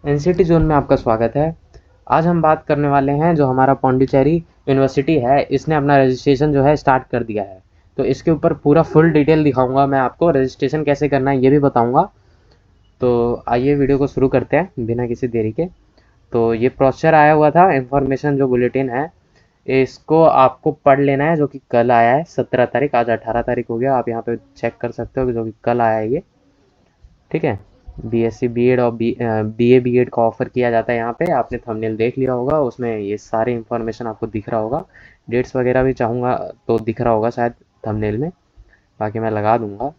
NCT zone में आपका स्वागत है। आज हम बात करने वाले हैं जो हमारा पौंडीचेरी यूनिवर्सिटी है, इसने अपना रजिस्ट्रेशन जो है स्टार्ट कर दिया है। तो इसके ऊपर पूरा फुल डिटेल दिखाऊंगा मैं आपको, रजिस्ट्रेशन कैसे करना है ये भी बताऊंगा। तो आइए वीडियो को शुरू करते हैं बिना किसी देरी के। तो ये प्रोसीजर आया हुआ था, इन्फॉर्मेशन जो बुलेटिन है इसको आपको पढ़ लेना है, जो कि कल आया है 17 तारीख। आज 18 तारीख हो गया, आप यहाँ पे चेक कर सकते हो जो कि कल आया है ये। ठीक है। बीएससी बीएड और बीए बीएड का ऑफर किया जाता है यहाँ पे। आपने थंबनेल देख लिया होगा, उसमें ये सारी इन्फॉर्मेशन आपको दिख रहा होगा। डेट्स वगैरह भी चाहूँगा तो दिख रहा होगा शायद थंबनेल में, बाकी मैं लगा दूंगा।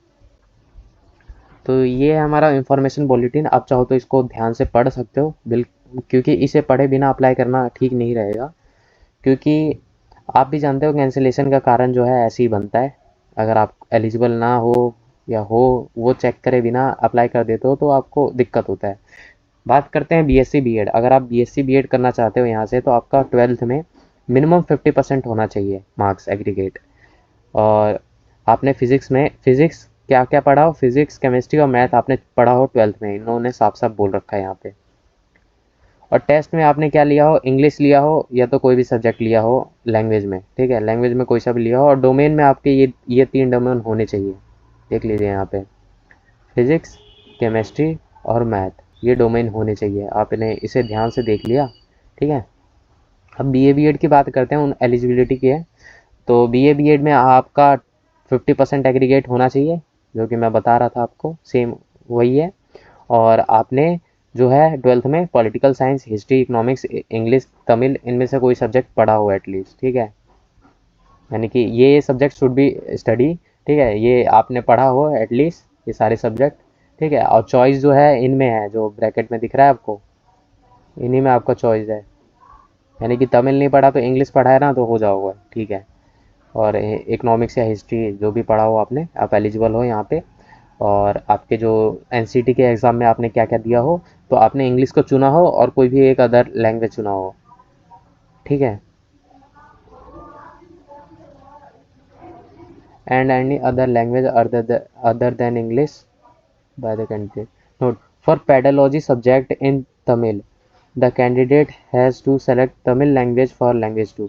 तो ये है हमारा इन्फॉर्मेशन बुलेटिन। आप चाहो तो इसको ध्यान से पढ़ सकते हो क्योंकि इसे पढ़े बिना अप्लाई करना ठीक नहीं रहेगा। क्योंकि आप भी जानते हो कैंसिलेशन का कारण जो है ऐसे ही बनता है। अगर आप एलिजिबल ना हो या हो, वो चेक करे बिना अप्लाई कर देते हो तो आपको दिक्कत होता है। बात करते हैं बीएससी बीएड। अगर आप बीएससी बीएड करना चाहते हो यहाँ से, तो आपका 12th में मिनिमम 50% होना चाहिए मार्क्स एग्रीगेट। और आपने फिजिक्स क्या क्या पढ़ा हो, फिजिक्स केमिस्ट्री और मैथ आपने पढ़ा हो 12th में, इन्होंने साफ साफ बोल रखा है यहाँ पे। और टेस्ट में आपने क्या लिया हो, इंग्लिश लिया हो या तो कोई भी सब्जेक्ट लिया हो लैंग्वेज में। ठीक है, लैंग्वेज में कोई सा भी लिया हो। और डोमेन में आपके ये 3 डोमेन होने चाहिए। देख लीजिए यहाँ पे, फिजिक्स, केमिस्ट्री और मैथ, ये डोमेन होने चाहिए। आपने इसे ध्यान से देख लिया। ठीक है। अब बीए बीएड की बात करते हैं, उन एलिजिबिलिटी की है। तो बीए बीएड में आपका 50% एग्रीगेट होना चाहिए, जो कि मैं बता रहा था आपको, सेम वही है। और आपने जो है 12th में political science, history, economics, English, Tamil, इनमें से कोई सब्जेक्ट पढ़ा हो एटलीस्ट। ठीक है, यानी कि ये सब्जेक्ट शुड बी स्टडी। ठीक है, ये आपने पढ़ा हो एटलीस्ट ये सारे सब्जेक्ट। ठीक है। और चॉइस जो है इनमें है, जो ब्रैकेट में दिख रहा है आपको, इन्हीं में आपका चॉइस है। यानी कि तमिल नहीं पढ़ा तो इंग्लिश पढ़ा है ना, तो हो जाओगे। ठीक है। और इकोनॉमिक्स या हिस्ट्री जो भी पढ़ा हो आपने, आप एलिजिबल हो यहाँ पे। और आपके जो एनसीटी के एग्ज़ाम में आपने क्या क्या दिया हो, तो आपने इंग्लिश को चुना हो और कोई भी एक अदर लैंग्वेज चुना हो। ठीक है। And any other language other than English by the candidate. Note: for pedology subject in Tamil, the candidate has to select Tamil language for language 2.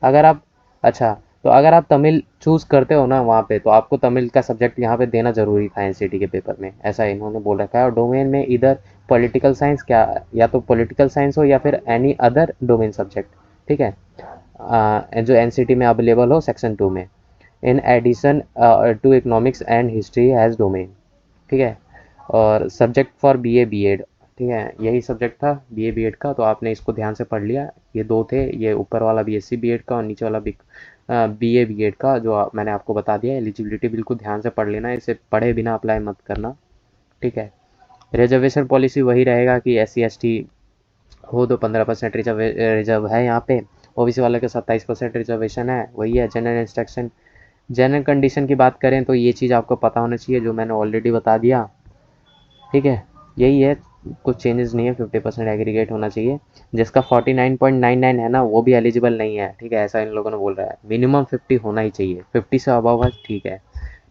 अगर आप अच्छा, तो अगर आप तमिल चूज़ करते हो ना वहाँ पे, तो आपको तमिल का सब्जेक्ट यहाँ पे देना ज़रूरी था एनसीटी के पेपर में, ऐसा इन्होंने बोल रखा है। और डोमेन में इधर पॉलिटिकल साइंस, क्या या तो पॉलिटिकल साइंस हो या फिर एनी अदर डोमेन सब्जेक्ट। ठीक है। जो एनसीटी में अवेलेबल हो सेक्शन 2 में, in addition to economics and history has domain. ठीक है। और सब्जेक्ट फॉर बीए बीएड, ठीक है, यही सब्जेक्ट था बीए बीएड का, तो आपने इसको ध्यान से पढ़ लिया। ये दो थे, ये ऊपर वाला बीएससी बीएड का और नीचे वाला बीए बीएड का, जो मैंने आपको बता दिया। एलिजिबिलिटी बिल्कुल ध्यान से पढ़ लेना, इसे पढ़े बिना अप्लाई मत करना। ठीक है। रिजर्वेशन पॉलिसी वही रहेगा कि SC ST हो तो 15% रिजर्व है यहाँ पे। ओबीसी वाले का 27% रिजर्वेशन है, वही है। जनरल इंस्ट्रक्शन, जनरल कंडीशन की बात करें तो ये चीज़ आपको पता होना चाहिए, जो मैंने ऑलरेडी बता दिया। ठीक है, यही है, कुछ चेंजेस नहीं है। 50% एग्रीगेट होना चाहिए। जिसका 49.99 है ना, वो भी एलिजिबल नहीं है। ठीक है, ऐसा इन लोगों ने बोल रहा है। मिनिमम 50 होना ही चाहिए, 50 से अबव है ठीक है,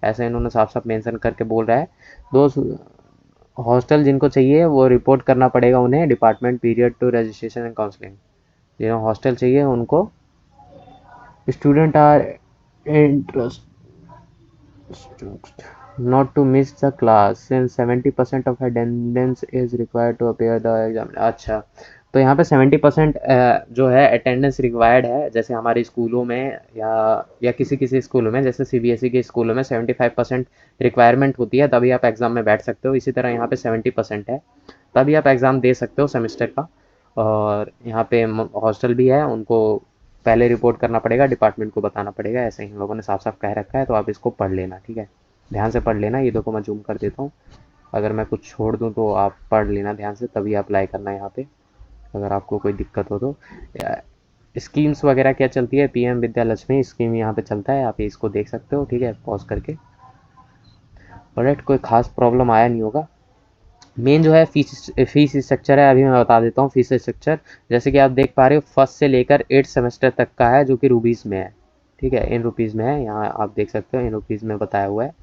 ऐसा इन्होंने साफ साफ मेंशन करके बोल रहा है। दो हॉस्टल जिनको चाहिए वो रिपोर्ट करना पड़ेगा उन्हें department period to registration and counselling. जिन्हें हॉस्टल चाहिए उनको, student are interest not to miss the class since 70% of attendance is required to appear the exam। अच्छा, तो यहाँ पे 70% जो है अटेंडेंस रिक्वायर्ड है। जैसे हमारे स्कूलों में या किसी किसी स्कूलों में, जैसे सीबीएसई के स्कूलों में 75% रिक्वायरमेंट होती है, तभी आप एग्ज़ाम में बैठ सकते हो। इसी तरह यहाँ पे 70% है, तभी आप एग्ज़ाम दे सकते हो सेमेस्टर का। और यहाँ पे हॉस्टल भी है, उनको पहले रिपोर्ट करना पड़ेगा, डिपार्टमेंट को बताना पड़ेगा। ऐसे ही हम लोगों ने साफ साफ कह रखा है, तो आप इसको पढ़ लेना। ठीक है, ध्यान से पढ़ लेना। ये देखो मैं जूम कर देता हूँ, अगर मैं कुछ छोड़ दूँ तो आप पढ़ लेना ध्यान से, तभी अप्लाई करना यहाँ पे, अगर आपको कोई दिक्कत हो तो। स्कीम्स वगैरह क्या चलती है, पीएम विद्या लक्ष्मी स्कीम यहाँ पे चलता है, आप इसको देख सकते हो। ठीक है, पॉज करके। ऑलराइट, कोई खास प्रॉब्लम आया नहीं होगा। मेन जो है फीस स्ट्रक्चर है, अभी मैं बता देता हूँ फीस स्ट्रक्चर। जैसे कि आप देख पा रहे हो, फर्स्ट से लेकर 8 सेमेस्टर तक का है, जो कि रुपीज़ में है। ठीक है, इन रुपीज़ में है, यहाँ आप देख सकते हो इन रुपीज़ में बताया हुआ है।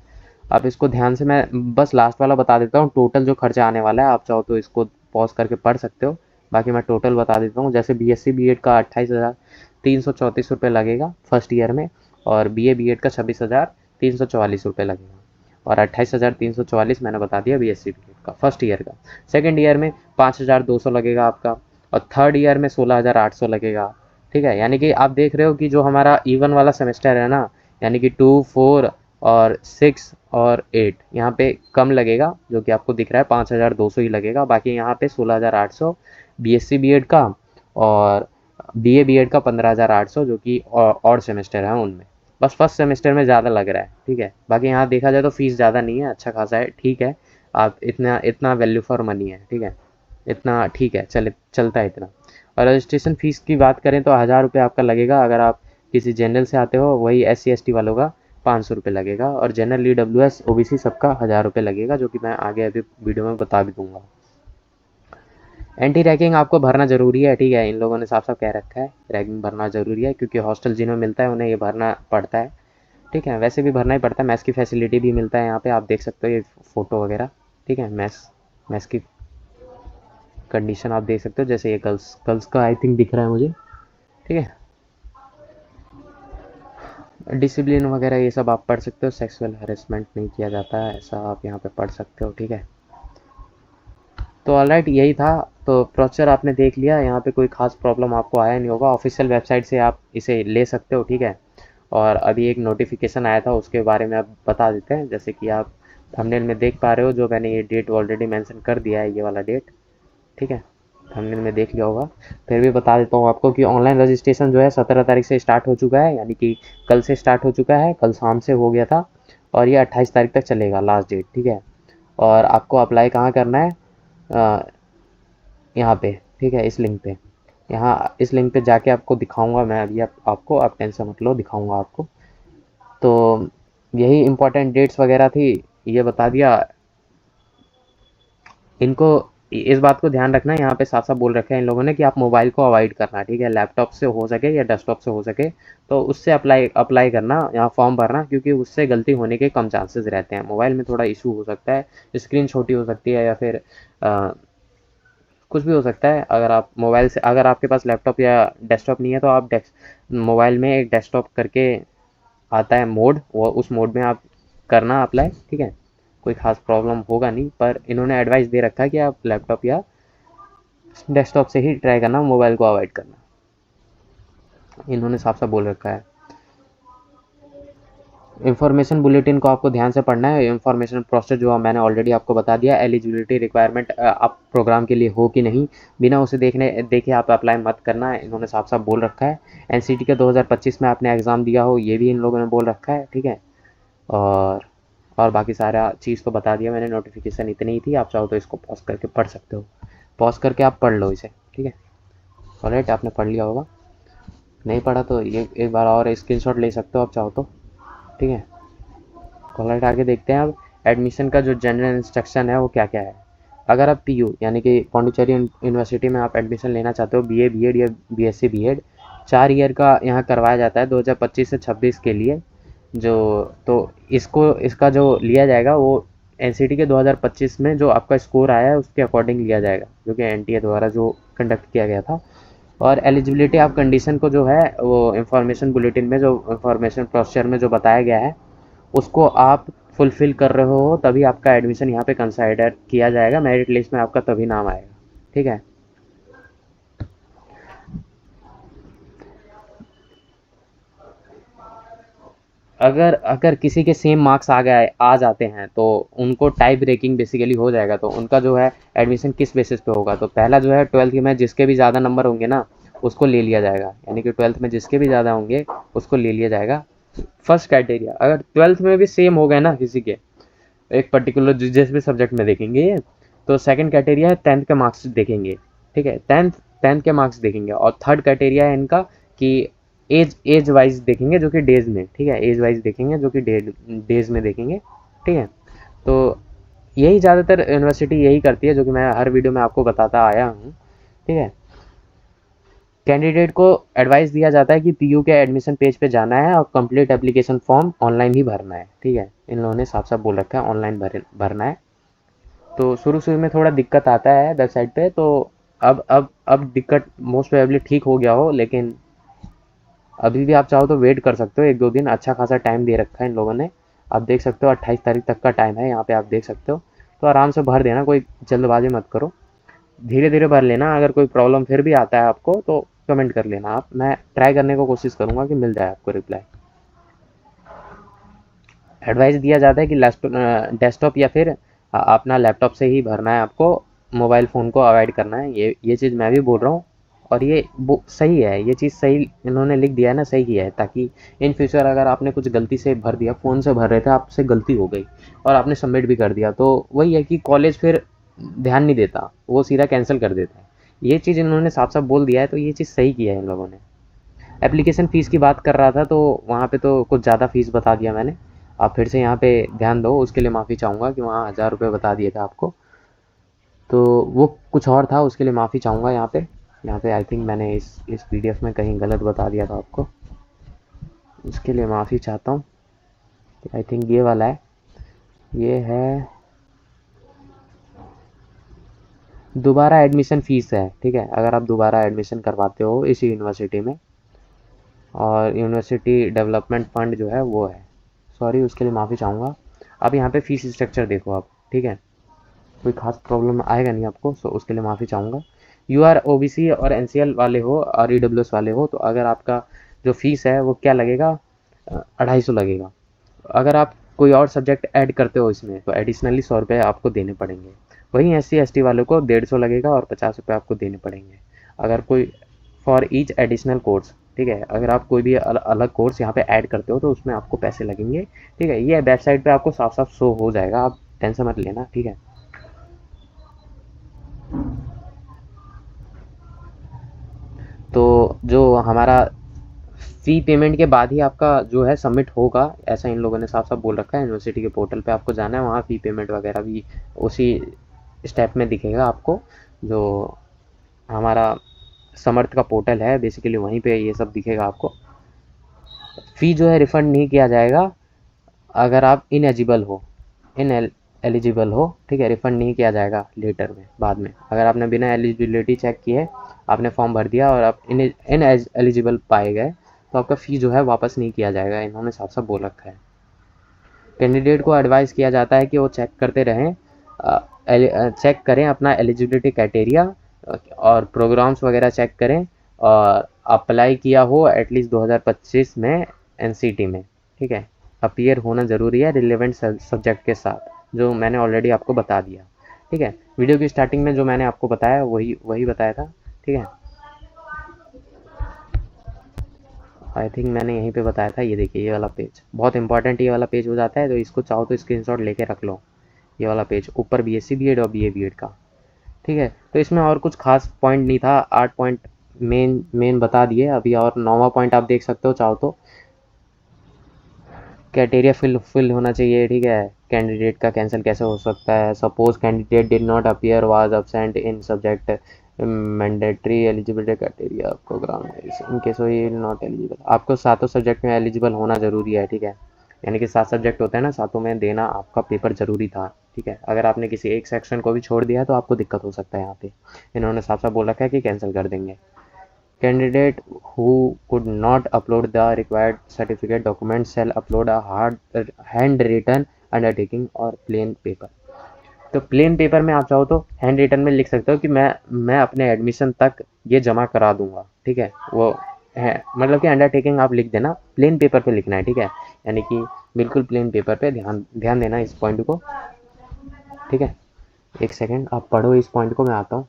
आप इसको ध्यान से, मैं बस लास्ट वाला बता देता हूँ, टोटल जो खर्चा आने वाला है। आप चाहो तो इसको पॉज करके पढ़ सकते हो। बाकी मैं टोटल बता देता हूँ। जैसे BSc B.Ed का 28,334 रुपये लगेगा फर्स्ट ईयर में, और BA B.Ed का 26,344 रुपये लगेगा, और 28,344 मैंने बता दिया BSc B.Ed का फर्स्ट ईयर का। सेकेंड ईयर में 5,200 लगेगा आपका, और थर्ड ईयर में 16,800 लगेगा। ठीक है, यानी कि आप देख रहे हो कि जो हमारा इवन वाला सेमेस्टर है ना, यानी कि 2, 4 और 6 और 8 यहाँ पे कम लगेगा, जो कि आपको दिख रहा है 5,200 ही लगेगा। बाकी यहाँ पे 16,800 BSc B.Ed का, और BA B.Ed का 15,800, जो कि और सेमेस्टर है उनमें। बस फर्स्ट सेमेस्टर में ज़्यादा लग रहा है। ठीक है, बाकी यहाँ देखा जाए तो फीस ज़्यादा नहीं है, अच्छा खासा है। ठीक है, आप इतना वैल्यू फॉर मनी है। ठीक है, इतना ठीक है, चलता है इतना। और रजिस्ट्रेशन फ़ीस की बात करें तो 1,000 रुपये आपका लगेगा। अगर आप किसी जनरल से आते हो, वही SC ST वालों का 500 रुपये लगेगा, और जनरल EWS OBC सबका 1,000 रुपये लगेगा, जो कि मैं आगे अभी वीडियो में बता भी दूंगा। एंटी रैगिंग आपको भरना ज़रूरी है। ठीक है, इन लोगों ने साफ साफ कह रखा है रैगिंग भरना ज़रूरी है, क्योंकि हॉस्टल जिन्हें मिलता है उन्हें ये भरना पड़ता है। ठीक है, वैसे भी भरना ही पड़ता है। मैथ्स की फैसिलिटी भी मिलता है यहाँ पे, आप देख सकते हो ये फ़ोटो वगैरह। ठीक है, मैथ्स की कंडीशन आप देख सकते हो। जैसे ये गर्ल्स का आई थिंक दिख रहा है मुझे। ठीक है, डिसिप्लिन वगैरह ये सब आप पढ़ सकते हो। सेक्सुअल हैरेसमेंट नहीं किया जाता है, ऐसा आप यहाँ पे पढ़ सकते हो। ठीक है, तो ऑलराइट, यही था। तो प्रोसेसर आपने देख लिया, यहाँ पे कोई खास प्रॉब्लम आपको आया नहीं होगा। ऑफिशियल वेबसाइट से आप इसे ले सकते हो। ठीक है, और अभी एक नोटिफिकेशन आया था, उसके बारे में आप बता देते हैं। जैसे कि आप थंबनेल में देख पा रहे हो, जो मैंने ये डेट ऑलरेडी मेंशन कर दिया है, ये वाला डेट। ठीक है, थंबनेल में देख लिया होगा, फिर भी बता देता हूँ आपको कि ऑनलाइन रजिस्ट्रेशन जो है 17 तारीख से स्टार्ट हो चुका है, यानी कि कल से स्टार्ट हो चुका है, कल शाम से हो गया था, और ये 28 तारीख तक चलेगा लास्ट डेट। ठीक है, और आपको अप्लाई कहाँ करना है, यहाँ पे। ठीक है, इस लिंक पे, यहाँ इस लिंक पे जाके आपको दिखाऊंगा मैं अभी। आपको आप टेंशन मत लो, दिखाऊंगा आपको। तो यही इम्पोर्टेंट डेट्स वगैरह थी, ये बता दिया। इनको इस बात को ध्यान रखना है, यहाँ पे साफ साफ बोल रखा है इन लोगों ने कि आप मोबाइल को अवॉइड करना। ठीक है, लैपटॉप से हो सके या डेस्कटॉप से हो सके तो उससे अप्लाई करना, यहाँ फॉर्म भरना, क्योंकि उससे गलती होने के कम चांसेस रहते हैं। मोबाइल में थोड़ा इशू हो सकता है, स्क्रीन छोटी हो सकती है, या फिर कुछ भी हो सकता है। अगर आप मोबाइल से, अगर आपके पास लैपटॉप या डेस्कटॉप नहीं है, तो आप मोबाइल में एक डेस्कटॉप करके आता है मोड, वो उस मोड में आप करना अप्लाई। ठीक है, कोई खास प्रॉब्लम होगा नहीं, पर इन्होंने एडवाइस दे रखा है कि आप लैपटॉप या डेस्कटॉप से ही ट्राई करना, मोबाइल को अवॉइड करना, इन्होंने साफ साफ बोल रखा है। इन्फॉर्मेशन बुलेटिन को आपको ध्यान से पढ़ना है। इन्फॉर्मेशन प्रोसेस जो मैंने ऑलरेडी आपको बता दिया। एलिजिबिलिटी रिक्वायरमेंट, आप प्रोग्राम के लिए हो कि नहीं, बिना उसे देखे आप अप्लाई मत करना है, इन्होंने साफ साफ बोल रखा है। NCT का 2025 में आपने एग्ज़ाम दिया हो, ये भी इन लोगों ने बोल रखा है। ठीक है, और बाकी सारा चीज़ तो बता दिया मैंने। नोटिफिकेशन इतनी ही थी, आप चाहो तो इसको पॉज करके पढ़ सकते हो, पॉज करके आप पढ़ लो इसे। ठीक है, ऑलराइट, आपने पढ़ लिया होगा, नहीं पढ़ा तो ये एक बार और स्क्रीनशॉट ले सकते हो आप चाहो तो। ठीक है, ऑलराइट, आगे देखते हैं अब एडमिशन का जो जनरल इंस्ट्रक्शन है वो क्या क्या है। अगर आप PU यानी कि पौंडीचेरी यूनिवर्सिटी में आप एडमिशन लेना चाहते हो, BA B.Ed या BSc B.Ed 4 ईयर का यहाँ करवाया जाता है 2025 से 26 के लिए। जो तो इसका जो लिया जाएगा वो NCT के 2025 में जो आपका स्कोर आया है उसके अकॉर्डिंग लिया जाएगा, जो कि NTA द्वारा जो कंडक्ट किया गया था। और एलिजिबिलिटी ऑफ कंडीशन को जो है वो इंफॉर्मेशन बुलेटिन में, जो इंफॉर्मेशन प्रोसीजर में जो बताया गया है, उसको आप फुलफ़िल कर रहे हो तभी आपका एडमिशन यहाँ पे कंसाइडर किया जाएगा, मेरिट लिस्ट में आपका तभी नाम आएगा। ठीक है, अगर किसी के सेम मार्क्स आ जाते हैं तो उनको टाई ब्रेकिंग बेसिकली हो जाएगा। तो उनका जो है एडमिशन किस बेसिस पे होगा, तो पहला जो है 12th में जिसके भी ज़्यादा नंबर होंगे ना उसको ले लिया जाएगा, यानी कि 12th में जिसके भी ज़्यादा होंगे उसको ले लिया जाएगा। फर्स्ट क्राइटेरिया, अगर 12th में भी सेम हो गए ना किसी के, एक पर्टिकुलर जिस भी सब्जेक्ट में देखेंगे ये, तो सेकंड क्राइटेरिया है 10th के मार्क्स देखेंगे। ठीक है, 10th के मार्क्स देखेंगे। और थर्ड क्राइटेरिया है इनका कि एज वाइज देखेंगे, जो कि डेज में। ठीक है, एज वाइज देखेंगे, जो कि डेज में देखेंगे। ठीक है, तो यही ज़्यादातर यूनिवर्सिटी यही करती है, जो कि मैं हर वीडियो में आपको बताता आया हूँ। ठीक है, कैंडिडेट को एडवाइस दिया जाता है कि PU के एडमिशन पेज पे जाना है और कंप्लीट एप्लीकेशन फॉर्म ऑनलाइन ही भरना है। ठीक है, इन लोगों ने साफ साफ बोल रखा है ऑनलाइन भरना है। तो शुरू में थोड़ा दिक्कत आता है वेबसाइट पे, तो अब दिक्कत मोस्ट प्रोबेबली ठीक हो गया हो, लेकिन अभी भी आप चाहो तो वेट कर सकते हो 1-2 दिन। अच्छा खासा टाइम दे रखा है इन लोगों ने, आप देख सकते हो 28 तारीख तक का टाइम है यहाँ पे, आप देख सकते हो। तो आराम से भर देना, कोई जल्दबाजी मत करो, धीरे धीरे भर लेना। अगर कोई प्रॉब्लम फिर भी आता है आपको तो कमेंट कर लेना आप, मैं ट्राई करने को कोशिश करूँगा कि मिल जाए आपको रिप्लाई। एडवाइस दिया जाता है कि डेस्कटॉप या फिर अपना लैपटॉप से ही भरना है आपको, मोबाइल फ़ोन को अवॉइड करना है। ये चीज़ मैं भी बोल रहा हूँ, और ये वो सही है, ये चीज़ सही इन्होंने लिख दिया है ना, सही किया है, ताकि इन फ्यूचर अगर आपने कुछ गलती से भर दिया, फ़ोन से भर रहे थे, आपसे गलती हो गई और आपने सबमिट भी कर दिया, तो वही है कि कॉलेज फिर ध्यान नहीं देता, वो सीधा कैंसिल कर देता है। ये चीज़ इन्होंने साफ साफ बोल दिया है, तो ये चीज़ सही किया है इन लोगों ने। एप्लीकेशन फ़ीस की बात कर रहा था, तो वहाँ पे तो कुछ ज़्यादा फ़ीस बता दिया मैंने। आप फिर से यहाँ पे ध्यान दो, उसके लिए माफ़ी चाहूँगा कि वहाँ 1000 रुपये बता दिए थे आपको, तो वो कुछ और था, उसके लिए माफ़ी चाहूँगा। यहाँ पे आई थिंक मैंने इस पीडीएफ में कहीं गलत बता दिया था आपको, उसके लिए माफ़ी चाहता हूँ। आई थिंक ये वाला है, ये है दोबारा एडमिशन फ़ीस है, ठीक है। अगर आप दोबारा एडमिशन करवाते हो इसी यूनिवर्सिटी में, और यूनिवर्सिटी डेवलपमेंट फ़ंड जो है वो है, सॉरी उसके लिए माफ़ी चाहूँगा। अब यहाँ पे फ़ीस स्ट्रक्चर देखो आप, ठीक है, कोई खास प्रॉब्लम आएगा नहीं आपको, सो उसके लिए माफ़ी चाहूँगा। यू आर ओबीसी और एनसीएल वाले हो और ईडब्ल्यूएस वाले हो, तो अगर आपका जो फीस है वो क्या लगेगा, 250 लगेगा। अगर आप कोई और सब्जेक्ट ऐड करते हो इसमें, तो एडिशनली 100 रुपये आपको देने पड़ेंगे। वहीं एससी एसटी वालों को 150 लगेगा और 50 रुपये आपको देने पड़ेंगे, अगर कोई फॉर ईच एडिशनल कोर्स, ठीक है। अगर आप कोई भी अलग कोर्स यहाँ पे ऐड करते हो तो उसमें आपको पैसे लगेंगे, ठीक है। ये वेबसाइट पे आपको साफ साफ शो हो जाएगा, आप टेंशन मत लेना, ठीक है। तो जो हमारा फ़ी पेमेंट के बाद ही आपका जो है सबमिट होगा, ऐसा इन लोगों ने साफ साफ बोल रखा है। यूनिवर्सिटी के पोर्टल पे आपको जाना है, वहाँ फ़ी पेमेंट वगैरह भी उसी स्टेप में दिखेगा आपको। जो हमारा समर्थ का पोर्टल है बेसिकली, वहीं पे ये सब दिखेगा आपको। फ़ी जो है रिफ़ंड नहीं किया जाएगा अगर आप इनएलिजिबल हो, इन एलिजिबल हो, ठीक है। रिफ़ंड नहीं किया जाएगा लेटर में, बाद में। अगर आपने बिना एलिजिबिलिटी चेक किए आपने फॉर्म भर दिया और आप इन एलिजिबल पाए गए, तो आपका फ़ी जो है वापस नहीं किया जाएगा, इन्होंने साफ साफ बोल रखा है। कैंडिडेट को एडवाइस किया जाता है कि वो चेक करते रहें, चेक करें अपना एलिजिबिलिटी क्राइटेरिया और प्रोग्राम्स वगैरह चेक करें, और अप्लाई किया हो एटलीस्ट 2025 में एनसीटी में, ठीक है। अपीयर होना ज़रूरी है रिलेवेंट सब्जेक्ट के साथ, जो मैंने ऑलरेडी आपको बता दिया, ठीक है। वीडियो की स्टार्टिंग में जो मैंने आपको बताया वही वही बताया था, ठीक है। आई थिंक मैंने यहीं पे बताया था, ये देखिए ये वाला पेज बहुत इंपॉर्टेंट, ये वाला पेज हो जाता है, तो इसको चाहो तो स्क्रीनशॉट लेके रख लो। ये वाला पेज ऊपर बीएससी बीएड और बीए बीएड का, ठीक है। तो इसमें और कुछ खास पॉइंट नहीं था, 8 पॉइंट मेन बता दिए अभी, और 9वां पॉइंट आप देख सकते हो चाहो तो। क्राइटेरिया फिल होना चाहिए, ठीक है। कैंडिडेट का कैंसिल कैसे हो सकता है, suppose candidate did not appear was absent in subject mandatory eligibility criteria programme in case he not eligible. आपको सातों सब्जेक्ट में एलिजिबल होना ज़रूरी है, ठीक है। यानी कि 7 सब्जेक्ट होते हैं ना, सातों में देना आपका पेपर ज़रूरी था, ठीक है। अगर आपने किसी एक सेक्शन को भी छोड़ दिया तो आपको दिक्कत हो सकता है। यहाँ पे इन्होंने साफ साफ बोल रखा है कि कैंसिल कर देंगे। Candidate who could not upload the required certificate documents shall upload a handwritten undertaking or plain paper। तो प्लेन पेपर में आप चाहो तो हैंड रिटन में लिख सकते हो कि मैं अपने एडमिशन तक ये जमा करा दूंगा, ठीक है। वो है मतलब कि अंडरटेकिंग आप लिख देना, प्लेन पेपर पे लिखना है, ठीक है। यानी कि बिल्कुल प्लेन पेपर पे ध्यान ध्यान देना इस पॉइंट को, ठीक है। एक सेकेंड आप पढ़ो इस पॉइंट को, मैं आता हूँ।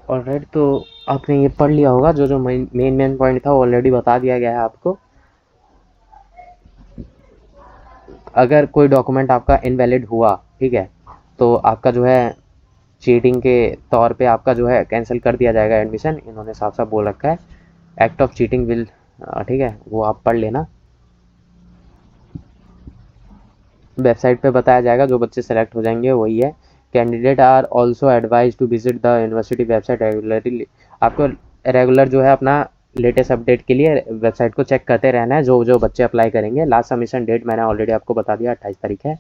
ऑलराइट, तो आपने ये पढ़ लिया होगा, जो जो मेन पॉइंट था ऑलरेडी बता दिया गया है आपको। अगर कोई डॉक्यूमेंट आपका इनवैलिड हुआ, ठीक है, तो आपका जो है चीटिंग के तौर पे आपका जो है कैंसिल कर दिया जाएगा एडमिशन, इन्होंने साफ साफ बोल रखा है। एक्ट ऑफ चीटिंग विल, ठीक है, वो आप पढ़ लेना। वेबसाइट पे बताया जाएगा, जो बच्चे सेलेक्ट हो जाएंगे वही है। Candidate are also advise to visit the university website regularly. आपको रेगुलर जो है अपना लेटेस्ट अपडेट के लिए वेबसाइट को चेक करते रहना है, जो जो बच्चे अप्लाई करेंगे। लास्ट सबमिशन डेट मैंने ऑलरेडी आपको बता दिया, 28 तारीख है।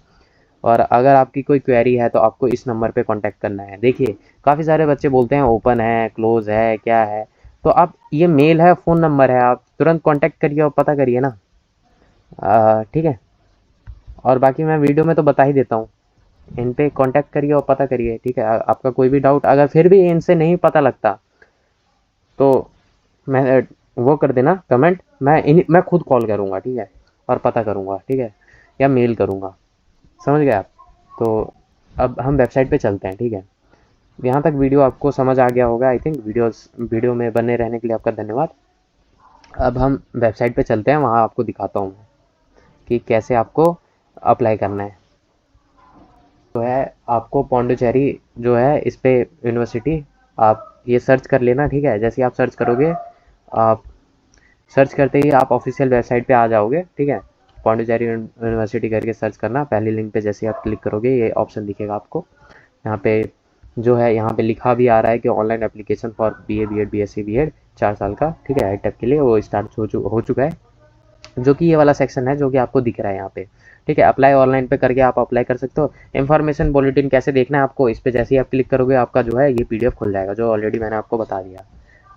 और अगर आपकी कोई क्वेरी है तो आपको इस नंबर पे कांटेक्ट करना है। देखिए काफ़ी सारे बच्चे बोलते हैं ओपन है, क्लोज है, क्या है, तो आप ये मेल है, फ़ोन नंबर है, आप तुरंत कांटेक्ट करिए और पता करिए ना। ठीक है। और बाकी मैं वीडियो में तो बता ही देता हूँ, इन पे कांटेक्ट करिए और पता करिए, ठीक है। आपका कोई भी डाउट अगर फिर भी इनसे नहीं पता लगता तो मैं वो कर देना कमेंट, मैं खुद कॉल करूँगा, ठीक है, और पता करूँगा, ठीक है, या मेल करूँगा। समझ गए आप? तो अब हम वेबसाइट पे चलते हैं, ठीक है। यहाँ तक वीडियो आपको समझ आ गया होगा आई थिंक। वीडियो में बने रहने के लिए आपका धन्यवाद। अब हम वेबसाइट पे चलते हैं, वहाँ आपको दिखाता हूँ मैं कि कैसे आपको अप्लाई करना है। तो है आपको पौंडीचेरी जो है इस पे यूनिवर्सिटी आप ये सर्च कर लेना, ठीक है। जैसे आप सर्च करोगे, आप सर्च करते ही आप ऑफिशियल वेबसाइट पे आ जाओगे, ठीक है। पौंडीचेरी यूनिवर्सिटी करके सर्च करना, पहली लिंक पे जैसे आप क्लिक करोगे ये ऑप्शन दिखेगा आपको। यहाँ पे जो है यहाँ पे लिखा भी आ रहा है कि online application for BA BEd BSc BEd 4 साल का, ठीक है, हाईटेक के लिए वो स्टार्ट हो चुका है, जो कि ये वाला सेक्शन है जो कि आपको दिख रहा है यहाँ पे, ठीक है। अप्लाई ऑनलाइन पे करके आप अप्लाई कर सकते हो। इन्फॉर्मेशन बुलेटिन कैसे देखना है आपको, इस पे जैसे ही आप क्लिक करोगे आपका जो है ये PDF खुल जाएगा, जो ऑलरेडी मैंने आपको बता दिया,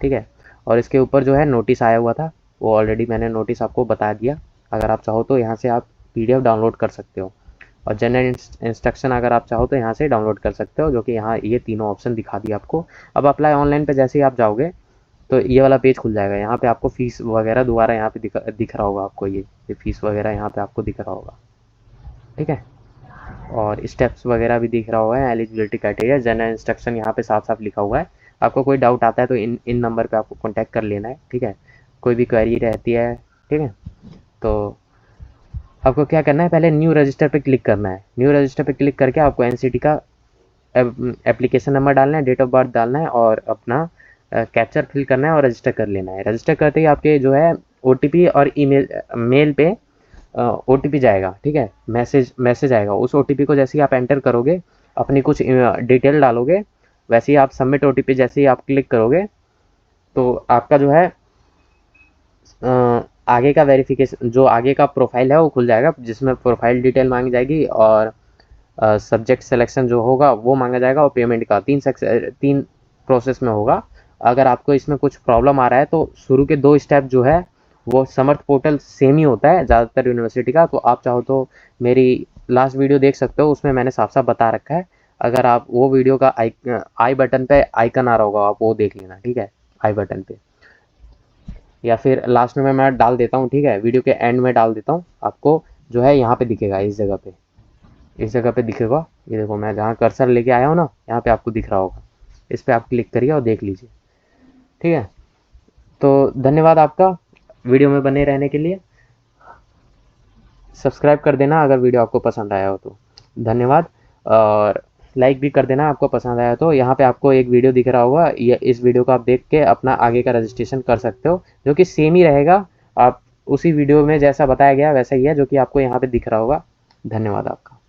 ठीक है। और इसके ऊपर जो है नोटिस आया हुआ था, वो ऑलरेडी मैंने नोटिस आपको बता दिया। अगर आप चाहो तो यहाँ से आप PDF डाउनलोड कर सकते हो, और जनरल इंस्ट्रक्शन अगर आप चाहो तो यहाँ से डाउनलोड कर सकते हो, जो कि यहाँ ये तीनों ऑप्शन दिखा दिया आपको। अब अप्लाई ऑनलाइन पे जैसे ही आप जाओगे तो ये वाला पेज खुल जाएगा। यहाँ पे आपको फीस वगैरह दोबारा यहाँ पे दिख रहा होगा आपको, ये फीस वगैरह यहाँ पे आपको दिख रहा होगा, ठीक है। और स्टेप्स वगैरह भी दिख रहा होगा, एलिजिबिलिटी क्राइटेरिया, जनरल इंस्ट्रक्शन यहाँ पे साफ साफ लिखा हुआ है। आपको कोई डाउट आता है तो इन नंबर पे आपको कॉन्टैक्ट कर लेना है, ठीक है। कोई भी क्वेरी रहती है, ठीक है, तो आपको क्या करना है, पहले न्यू रजिस्टर पे क्लिक करना है। न्यू रजिस्टर पे क्लिक करके आपको NCT का एप्लीकेशन नंबर डालना है, डेट ऑफ बर्थ डालना है, और अपना कैप्चर फिल करना है और रजिस्टर कर लेना है। रजिस्टर करते ही आपके जो है OTP और ईमेल मेल पे OTP जाएगा, ठीक है, मैसेज आएगा। उस OTP को जैसे ही आप एंटर करोगे, अपनी कुछ डिटेल डालोगे, वैसे ही आप सबमिट OTP जैसे ही आप क्लिक करोगे तो आपका जो है आगे का वेरिफिकेशन, जो आगे का प्रोफाइल है वो खुल जाएगा, जिसमें प्रोफाइल डिटेल मांगी जाएगी और सब्जेक्ट सिलेक्शन जो होगा वो मांगा जाएगा, और पेमेंट का 3 प्रोसेस में होगा। अगर आपको इसमें कुछ प्रॉब्लम आ रहा है तो शुरू के 2 स्टेप जो है वो समर्थ पोर्टल सेम ही होता है ज़्यादातर यूनिवर्सिटी का, तो आप चाहो तो मेरी लास्ट वीडियो देख सकते हो, उसमें मैंने साफ साफ बता रखा है। अगर आप वो वीडियो का आई बटन पे आइकन आ रहा होगा, आप वो देख लेना, ठीक है, आई बटन पे, या फिर लास्ट में मैं डाल देता हूँ, ठीक है, वीडियो के एंड में डाल देता हूँ। आपको जो है यहाँ पे दिखेगा, इस जगह पे दिखेगा, ये देखो मैं जहाँ कर्सर लेके आया हूँ ना, यहाँ पे आपको दिख रहा होगा, इस पे आप क्लिक करिए और देख लीजिए, ठीक है। तो धन्यवाद आपका वीडियो में बने रहने के लिए। सब्सक्राइब कर देना अगर वीडियो आपको पसंद आया हो तो, धन्यवाद। और लाइक भी कर देना आपको पसंद आया तो। यहाँ पे आपको एक वीडियो दिख रहा होगा, ये इस वीडियो को आप देख के अपना आगे का रजिस्ट्रेशन कर सकते हो, जो कि सेम ही रहेगा। आप उसी वीडियो में जैसा बताया गया वैसा ही है, जो कि आपको यहाँ पे दिख रहा होगा। धन्यवाद आपका।